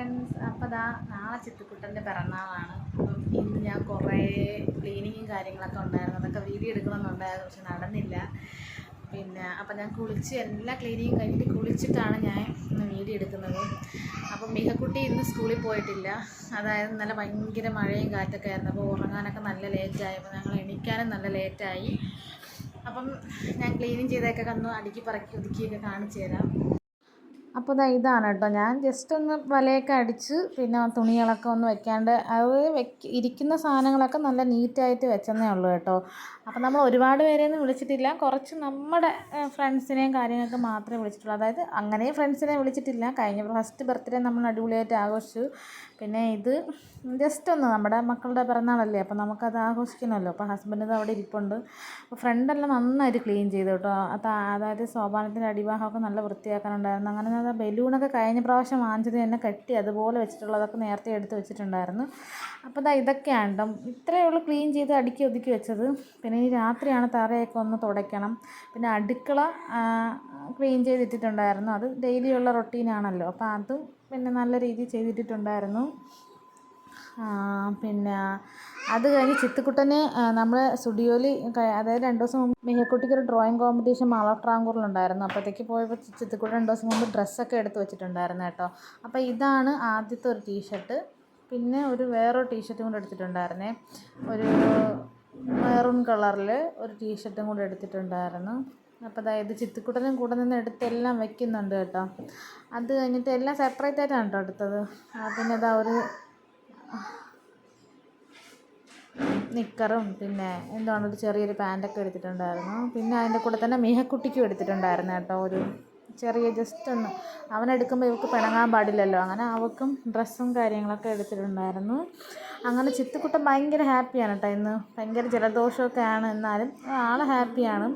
Friends, അപ്പോൾ നാളെ ചിത്തുക്കുട്ടൻ്റെ പിറന്നാളാണ്. അപ്പം ഇന്ന് ഞാൻ കുറേ ക്ലീനിങ്ങും കാര്യങ്ങളൊക്കെ ഉണ്ടായിരുന്നു, അതൊക്കെ വീഡിയോ എടുക്കണമെന്നുണ്ടായിരുന്നു, പക്ഷെ നടന്നില്ല. അപ്പം ഞാൻ എല്ലാ ക്ലീനിങ്ങും കഴിഞ്ഞിട്ട് കുളിച്ചിട്ടാണ് ഞാൻ ഇന്ന് വീഡിയോ എടുക്കുന്നത്. അപ്പം മിഹക്കുട്ടി ഇന്ന് സ്കൂളിൽ പോയിട്ടില്ല. അതായത് നല്ല ഭയങ്കര മഴയും കാറ്റൊക്കെ ആയിരുന്നു, അപ്പോൾ ഉറങ്ങാനൊക്കെ നല്ല ലേറ്റായി, അപ്പോൾ ഞങ്ങൾ എണീക്കാനും നല്ല ലേറ്റായി. അപ്പം ഞാൻ ക്ലീനിങ് ചെയ്തൊക്കെ ഒന്ന് അടുക്കി പറക്കി ഒതുക്കിയൊക്കെ കാണിച്ചു തരാം. അപ്പോൾ ഇതാണ് കേട്ടോ, ഞാൻ ജസ്റ്റ് ഒന്ന് വലയൊക്കെ അടിച്ച് തുണികളൊക്കെ ഒന്ന് വെക്കാണ്ട് അത് ഇരിക്കുന്ന സാധനങ്ങളൊക്കെ നല്ല നീറ്റായിട്ട് വെച്ചെന്നേ ഉള്ളൂ കേട്ടോ. അപ്പോൾ നമ്മൾ ഒരുപാട് പേരെയൊന്നും വിളിച്ചിട്ടില്ല, കുറച്ച് നമ്മുടെ ഫ്രണ്ട്സിനെയും കാര്യങ്ങൾക്ക് മാത്രമേ വിളിച്ചിട്ടുള്ളൂ. അതായത് അങ്ങനെ ഫ്രണ്ട്സിനെ വിളിച്ചിട്ടില്ല. കഴിഞ്ഞ ഫസ്റ്റ് ബർത്ത്ഡേ നമ്മൾ അടിപൊളിയായിട്ട് ആഘോഷിച്ചു. ഇത് ജസ്റ്റ് ഒന്ന് നമ്മുടെ മക്കളുടെ പിറന്നാളല്ലേ, അപ്പോൾ നമുക്കത് ആഘോഷിക്കണമല്ലോ. അപ്പോൾ ഹസ്ബൻഡ് അവിടെ ഇരിപ്പുണ്ട്. അപ്പോൾ ഫ്രണ്ടെല്ലാം നന്നായിട്ട് ക്ലീൻ ചെയ്തു കേട്ടോ. അതായത് സോപാനത്തിൻ്റെ അടിഭാഗമൊക്കെ നല്ല വൃത്തിയാക്കാനുണ്ടായിരുന്നു. അങ്ങനെ ബലൂണൊക്കെ കഴിഞ്ഞ പ്രാവശ്യം വാങ്ങിച്ചത് തന്നെ കെട്ടി അതുപോലെ വെച്ചിട്ടുള്ളതൊക്കെ നേരത്തെ എടുത്ത് വെച്ചിട്ടുണ്ടായിരുന്നു. അപ്പോൾ ഇതൊക്കെയാണ് കേട്ടോ, ഇത്രയേ ഉള്ളൂ ക്ലീൻ ചെയ്ത് അടുക്കി ഒതുക്കി വെച്ചത്. ഇനി രാത്രിയാണ് തറയൊക്കെ ഒന്ന് തുടയ്ക്കണം. അടുക്കള ക്ലീൻ ചെയ്തിട്ടിട്ടുണ്ടായിരുന്നു. അത് ഡെയിലിയുള്ള റൊട്ടീനാണല്ലോ, അപ്പോൾ അത് നല്ല രീതിയിൽ ചെയ്തിട്ടുണ്ടായിരുന്നു. അത് കഴിഞ്ഞ് ചിത്തുക്കുട്ടന് നമ്മുടെ സ്റ്റുഡിയോയിൽ അതായത് 2 ദിവസം മുമ്പ് മിഹക്കുട്ടിക്കൊരു ഡ്രോയിങ് കോമ്പറ്റീഷൻ മാളട്രാങ്കൂറിലുണ്ടായിരുന്നു. അപ്പോഴത്തേക്ക് പോയപ്പോൾ ചിത്തുക്കുട്ടൻ 2 ദിവസം മുമ്പ് ഡ്രസ്സൊക്കെ എടുത്ത് വെച്ചിട്ടുണ്ടായിരുന്നു കേട്ടോ. അപ്പോൾ ഇതാണ് ആദ്യത്തെ ഒരു ടീഷർട്ട്. വേറൊരു ടീഷർട്ടും കൂടെ എടുത്തിട്ടുണ്ടായിരുന്നേ, ഒരു മെറൂൺ കളറിൽ ഒരു ടീഷർട്ടും കൂടെ എടുത്തിട്ടുണ്ടായിരുന്നു. അപ്പോൾ ഇത് ചിത്തുക്കുട്ടനും കൂടെ നിന്ന് എടുത്തെല്ലാം വെക്കുന്നുണ്ട് കേട്ടോ. അത് കഴിഞ്ഞിട്ട് എല്ലാം സെപ്പറേറ്റ് ആയിട്ടാണ് കേട്ടോ എടുത്തത്. ഒരു നിക്കറും ഒരു ചെറിയൊരു പാൻറ്റൊക്കെ എടുത്തിട്ടുണ്ടായിരുന്നു. അതിൻ്റെ കൂടെ തന്നെ മിഹക്കുട്ടിക്കും എടുത്തിട്ടുണ്ടായിരുന്നു കേട്ടോ. ഒരു ചെറിയ ജസ്റ്റ് ഒന്ന് അവനെടുക്കുമ്പോൾ ഇവൾക്ക് പിണങ്ങാൻ പാടില്ലല്ലോ, അങ്ങനെ അവൾക്കും ഡ്രസ്സും കാര്യങ്ങളൊക്കെ എടുത്തിട്ടുണ്ടായിരുന്നു. അങ്ങനെ ചിത്തുക്കുട്ടൻ ഭയങ്കര ഹാപ്പിയാണ് കേട്ടോ. ഇന്ന് ഭയങ്കര ജലദോഷമൊക്കെ ആണ്, എന്നാലും ആൾ ഹാപ്പിയാണ്.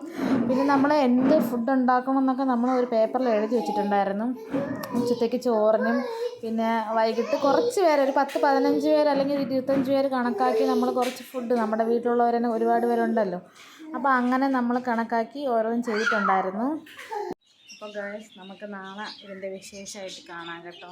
നമ്മൾ എന്ത് ഫുഡ് ഉണ്ടാക്കണമെന്നൊക്കെ നമ്മൾ ഒരു പേപ്പറിൽ എഴുതി വെച്ചിട്ടുണ്ടായിരുന്നു. ഉച്ചത്തേക്ക് ചോറിനും വൈകിട്ട് കുറച്ച് പേര്, ഒരു 10-15 പേര് അല്ലെങ്കിൽ 25 പേര് കണക്കാക്കി നമ്മൾ കുറച്ച് ഫുഡ്, നമ്മുടെ വീട്ടിലുള്ളവർ തന്നെ ഒരുപാട് പേരുണ്ടല്ലോ, അപ്പോൾ അങ്ങനെ നമ്മൾ കണക്കാക്കി ഓരോന്നും ചെയ്തിട്ടുണ്ടായിരുന്നു. അപ്പോൾ ഗൈസ്, നമുക്ക് നാളെ ഇതിൻ്റെ വിശേഷമായിട്ട് കാണാം കേട്ടോ.